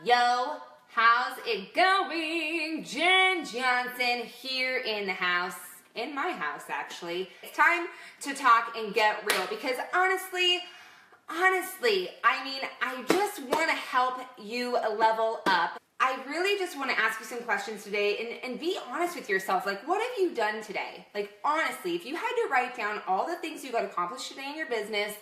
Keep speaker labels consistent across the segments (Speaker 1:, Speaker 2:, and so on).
Speaker 1: Yo, how's it going? Jen Johnson here in the house, in my house actually. It's time to talk and get real because honestly, I just want to help you level up. I really just want to ask you some questions today and be honest with yourself. Like, what have you done today? Like, honestly, if you had to write down all the things you got accomplished today in your business,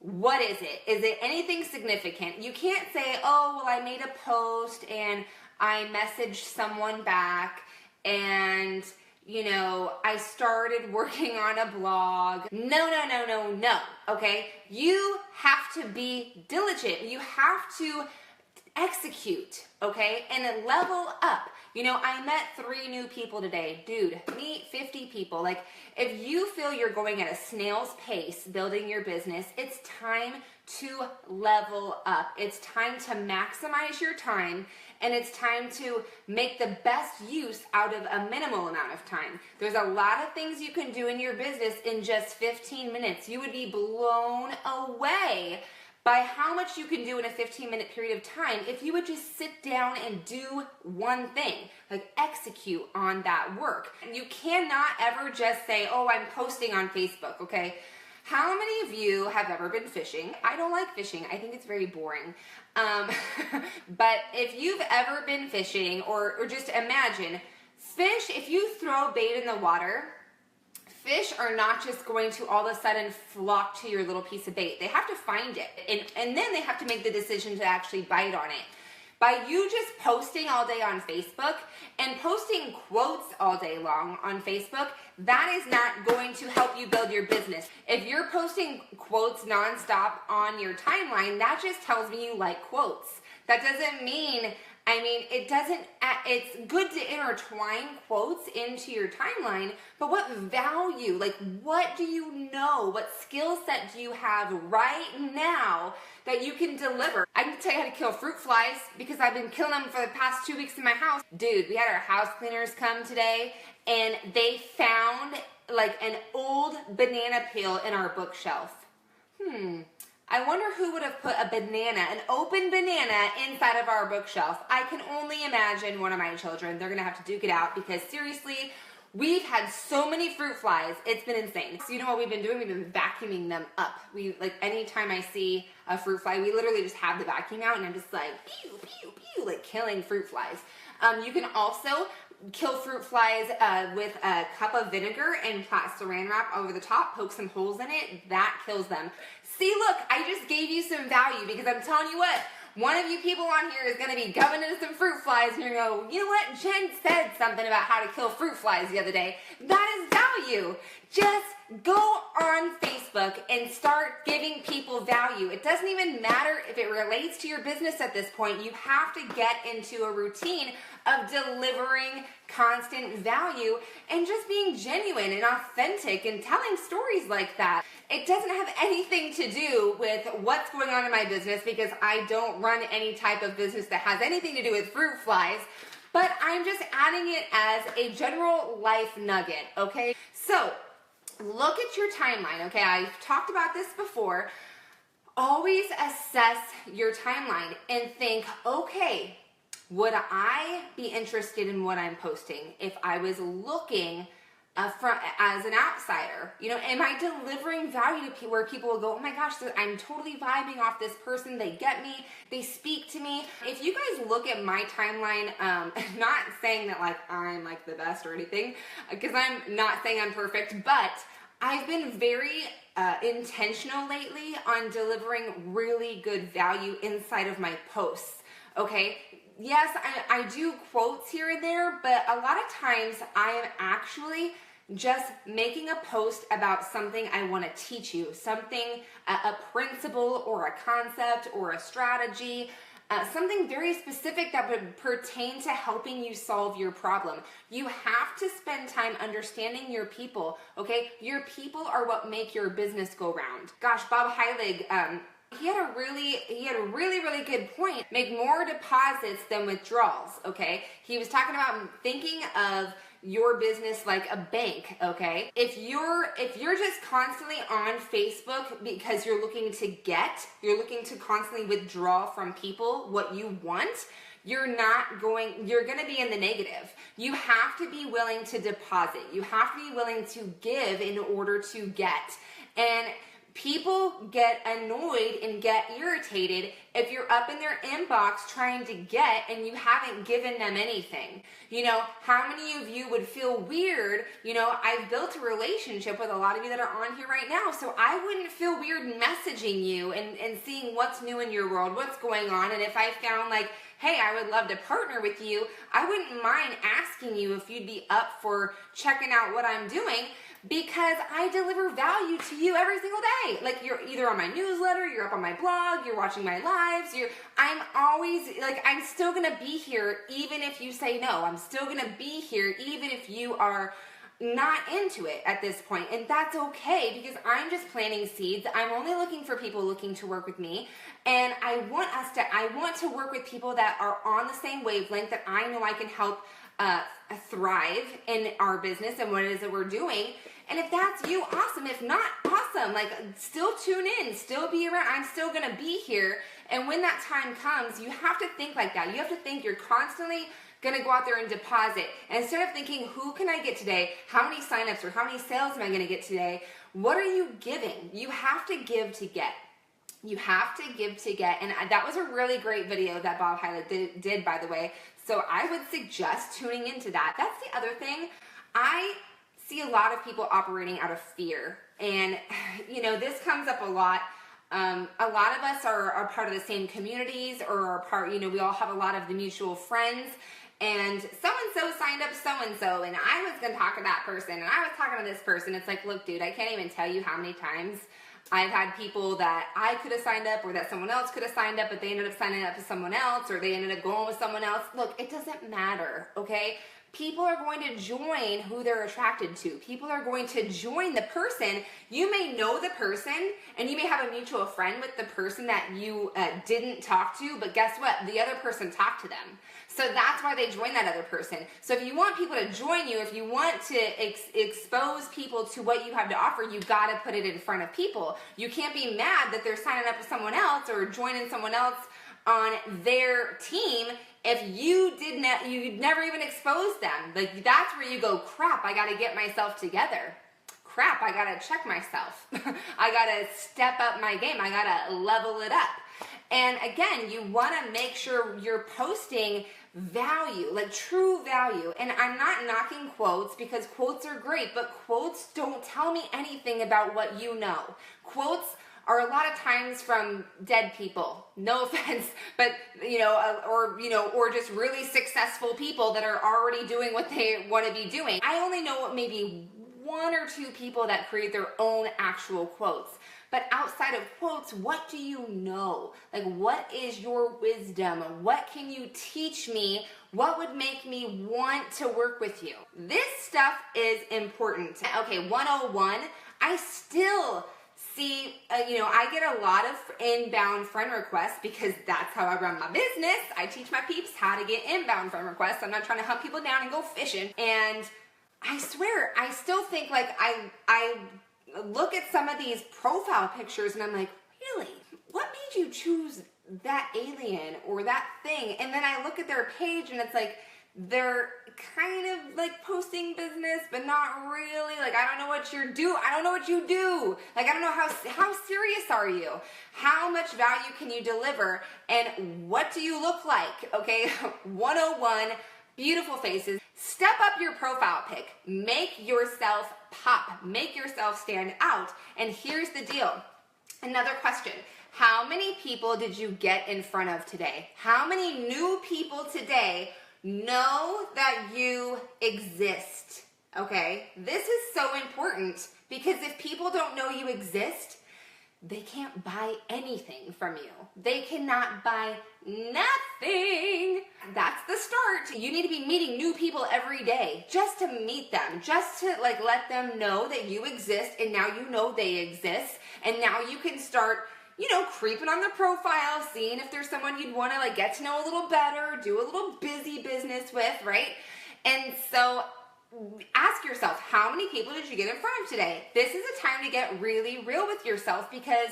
Speaker 1: what is it? Is it anything significant? You can't say, oh, well, I made a post and I messaged someone back and, I started working on a blog. No. Okay? You have to be diligent. You have to execute, okay? And level up. I met 3 new people today. Dude, meet 50 people. Like, if you feel you're going at a snail's pace building your business, it's time to level up. It's time to maximize your time, and it's time to make the best use out of a minimal amount of time. There's a lot of things you can do in your business in just 15 minutes. You would be blown away by how much you can do in a 15-minute period of time if you would just sit down and do one thing, like execute on that work. You cannot ever just say, oh, I'm posting on Facebook, okay? How many of you have ever been fishing? I don't like fishing. I think it's very boring. But if you've ever been fishing, or just imagine, fish, if you throw bait in the water, fish are not just going to all of a sudden flock to your little piece of bait. They have to find it, and then they have to make the decision to actually bite on it. By you just posting all day on Facebook and posting quotes all day long on Facebook, that is not going to help you build your business. If you're posting quotes nonstop on your timeline, that just tells me you like quotes. That doesn't mean, it's good to intertwine quotes into your timeline, but what value, like what do you know, what skill set do you have right now that you can deliver? I can tell you how to kill fruit flies because I've been killing them for the past 2 weeks in my house. Dude, we had our house cleaners come today and they found like an old banana peel in our bookshelf. I wonder who would have put an open banana inside of our bookshelf. I can only imagine one of my children. They're going to have to duke it out because seriously, we've had so many fruit flies. It's been insane. So you know what we've been doing? We've been vacuuming them up. Anytime I see a fruit fly, we literally just have the vacuum out and I'm just like, pew, pew, pew, like killing fruit flies. You can also kill fruit flies with a cup of vinegar and saran wrap over the top, poke some holes in it. That kills them. See, look, I just gave you some value because I'm telling you what, one of you people on here is going to be going into some fruit flies and you're going to go, you know what, Jen said something about how to kill fruit flies the other day. That is value. Just go on Facebook and start giving people value. It doesn't even matter if it relates to your business at this point. You have to get into a routine of delivering constant value and just being genuine and authentic and telling stories like that. It doesn't have anything to do with what's going on in my business because I don't run any type of business that has anything to do with fruit flies, but I'm just adding it as a general life nugget, okay? So look at your timeline, okay? I've talked about this before. Always assess your timeline and think, okay, would I be interested in what I'm posting if I was looking as an outsider? Am I delivering value to people where people will go, oh my gosh, I'm totally vibing off this person. They get me. They speak to me. If you guys look at my timeline, not saying that like I'm like the best or anything, because I'm not saying I'm perfect, but I've been very intentional lately on delivering really good value inside of my posts, okay? Yes, I do quotes here and there, but a lot of times I am actually just making a post about something I want to teach you, something, a principle or a concept or a strategy, something very specific that would pertain to helping you solve your problem. You have to spend time understanding your people, okay? Your people are what make your business go round. Gosh, Bob Heilig, He had a really good point. Make more deposits than withdrawals, okay? He was talking about thinking of your business like a bank, okay? If you're just constantly on Facebook because you're looking to constantly withdraw from people what you want, you're going to be in the negative. You have to be willing to deposit. You have to be willing to give in order to get. And people get annoyed and get irritated if you're up in their inbox trying to get and you haven't given them anything. You know, how many of you would feel weird? You know, I've built a relationship with a lot of you that are on here right now, so I wouldn't feel weird messaging you and seeing what's new in your world, what's going on. And if I found like, hey, I would love to partner with you, I wouldn't mind asking you if you'd be up for checking out what I'm doing, because I deliver value to you every single day. Like, you're either on my newsletter, you're up on my blog, you're watching my lives, I'm always, like, I'm still gonna be here even if you say no. I'm still gonna be here even if you are not into it at this point, and that's okay, because I'm just planting seeds. I'm only looking for people looking to work with me, and I want to work with people that are on the same wavelength, that I know I can help thrive in our business and what it is that we're doing. And if that's you, awesome. If not, awesome. Like, still tune in, still be around. I'm still gonna be here. And when that time comes, you have to think like that. You have to think you're constantly gonna go out there and deposit. And instead of thinking, who can I get today? How many signups or how many sales am I gonna get today? What are you giving? You have to give to get. You have to give to get. And that was a really great video that Bob Hyland did, by the way. So I would suggest tuning into that. That's the other thing. I see a lot of people operating out of fear. And, you know, this comes up a lot. A lot of us are part of the same communities, or are part, you know, we all have a lot of the mutual friends. And so-and-so signed up so-and-so, and I was going to talk to that person, and I was talking to this person. It's like, look, dude, I can't even tell you how many times I've had people that I could have signed up, or that someone else could have signed up, but they ended up signing up to someone else, or they ended up going with someone else. Look, it doesn't matter, okay? People are going to join who they're attracted to. People are going to join the person. You may know the person, and you may have a mutual friend with the person that you didn't talk to, but guess what? The other person talked to them. So that's why they join that other person. So if you want people to join you, if you want to expose people to what you have to offer, you got to put it in front of people. You can't be mad that they're signing up with someone else or joining someone else on their team if you'd never even exposed them. Like, that's where you go, crap, I got to get myself together. Crap, I got to check myself. I got to step up my game. I got to level it up. And again, you want to make sure you're posting value, like true value. And I'm not knocking quotes, because quotes are great, but quotes don't tell me anything about what you know. Quotes are a lot of times from dead people. No offense, but or just really successful people that are already doing what they want to be doing. I only know maybe one or two people that create their own actual quotes. But outside of quotes, what do you know? Like, what is your wisdom? What can you teach me? What would make me want to work with you? This stuff is important. Okay, 101, I still see, I get a lot of inbound friend requests, because that's how I run my business. I teach my peeps how to get inbound friend requests. I'm not trying to hunt people down and go fishing. And I swear, I still think, like, I look at some of these profile pictures and I'm like, really? What made you choose that alien or that thing? And then I look at their page and it's like, they're kind of like posting business, but not really. Like, I don't know what you do. Like, I don't know how serious are you? How much value can you deliver? And what do you look like? Okay, 101, beautiful faces. Step up your profile pic. Make yourself pop. Make yourself stand out. And here's the deal. Another question. How many people did you get in front of today? How many new people today know that you exist? Okay? This is so important, because if people don't know you exist, they can't buy anything from you. They cannot buy nothing. That's the start. You need to be meeting new people every day, just to meet them, just to let them know that you exist, and now you know they exist, and now you can start creeping on their profile, seeing if there's someone you'd want to like get to know a little better, do a little busy business with, right? And so ask yourself, how many people did you get in front of today? This is a time to get really real with yourself, because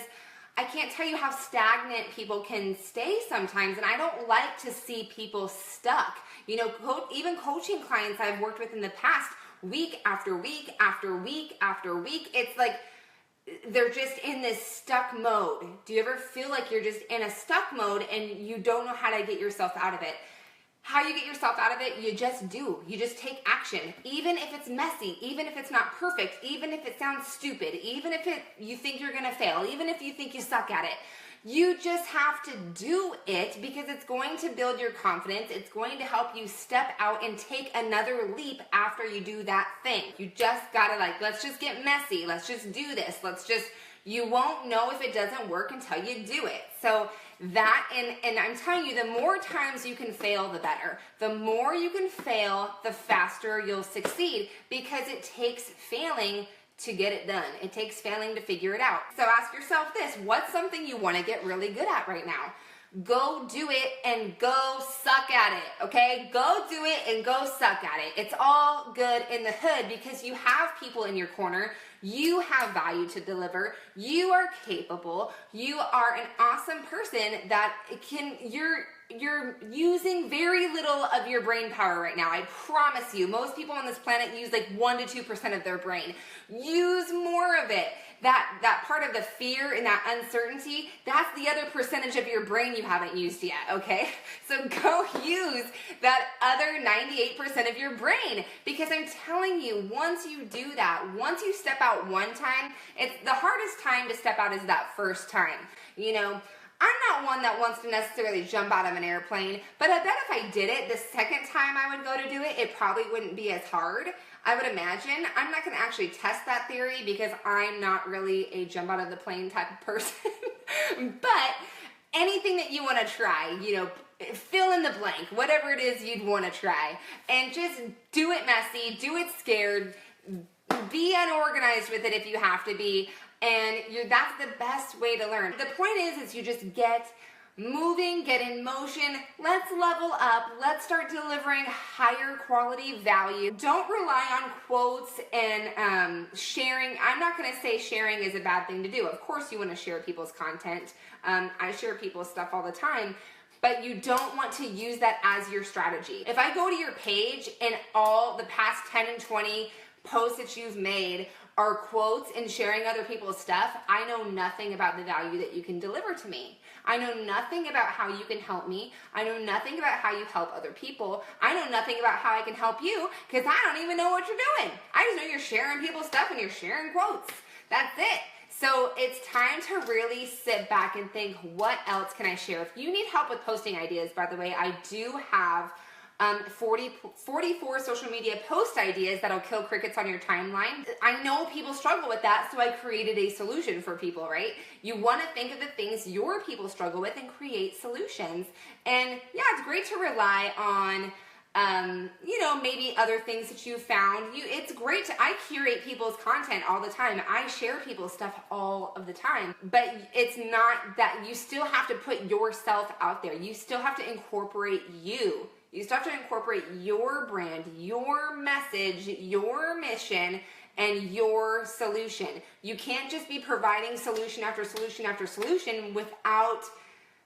Speaker 1: I can't tell you how stagnant people can stay sometimes, and I don't like to see people stuck. Even coaching clients I've worked with in the past, week after week after week after week, it's like they're just in this stuck mode. Do you ever feel like you're just in a stuck mode and you don't know how to get yourself out of it? How you get yourself out of it, you just do. You just take action. Even if it's messy, even if it's not perfect, even if it sounds stupid, even if you think you're gonna fail, even if you think you suck at it, you just have to do it, because it's going to build your confidence. It's going to help you step out and take another leap after you do that thing. You just gotta let's just get messy. Let's just do this. You won't know if it doesn't work until you do it. So that, and I'm telling you, the more times you can fail, the better. The more you can fail, the faster you'll succeed, because it takes failing to get it done. It takes failing to figure it out. So ask yourself this: what's something you want to get really good at right now? Go do it and go suck at it, okay? Go do it and go suck at it. It's all good in the hood, because you have people in your corner. You have value to deliver. You are capable. You are an awesome person that you're using very little of your brain power right now. I promise you, most people on this planet use like 1% to 2% of their brain. Use more of it. That part of the fear and that uncertainty, that's the other percentage of your brain you haven't used yet, okay? So go use that other 98% of your brain, because I'm telling you, once you do that, once you step out one time, it's the hardest time to step out is that first time. I'm not one that wants to necessarily jump out of an airplane, but I bet if I did it the second time I would go to do it, it probably wouldn't be as hard. I would imagine. I'm not going to actually test that theory, because I'm not really a jump out of the plane type of person. But anything that you want to try, fill in the blank, whatever it is you'd want to try, and just do it messy, do it scared, be unorganized with it if you have to be. And that's the best way to learn. The point is you just get moving, get in motion. Let's level up. Let's start delivering higher quality value. Don't rely on quotes and sharing. I'm not going to say sharing is a bad thing to do. Of course you want to share people's content. I share people's stuff all the time. But you don't want to use that as your strategy. If I go to your page and all the past 10 and 20 posts that you've made are quotes and sharing other people's stuff, I know nothing about the value that you can deliver to me. I know nothing about how you can help me. I know nothing about how you help other people. I know nothing about how I can help you, because I don't even know what you're doing. I just know you're sharing people's stuff and you're sharing quotes. That's it. So it's time to really sit back and think, what else can I share? If you need help with posting ideas, by the way, I do have 44 social media post ideas that'll kill crickets on your timeline. I know people struggle with that, so I created a solution for people, right? You want to think of the things your people struggle with and create solutions. And yeah, it's great to rely on maybe other things that you found. It's great I curate people's content all the time. I share people's stuff all of the time, but it's not that. You still have to put yourself out there. You still have to incorporate you. You still have to incorporate your brand, your message, your mission, and your solution. You can't just be providing solution after solution after solution without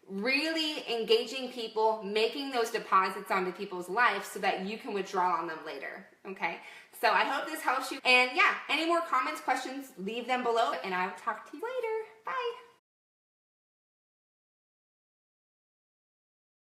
Speaker 1: really engaging people, making those deposits onto people's lives so that you can withdraw on them later, okay? So I hope this helps you. And yeah, any more comments, questions, leave them below, and I'll talk to you later. Bye.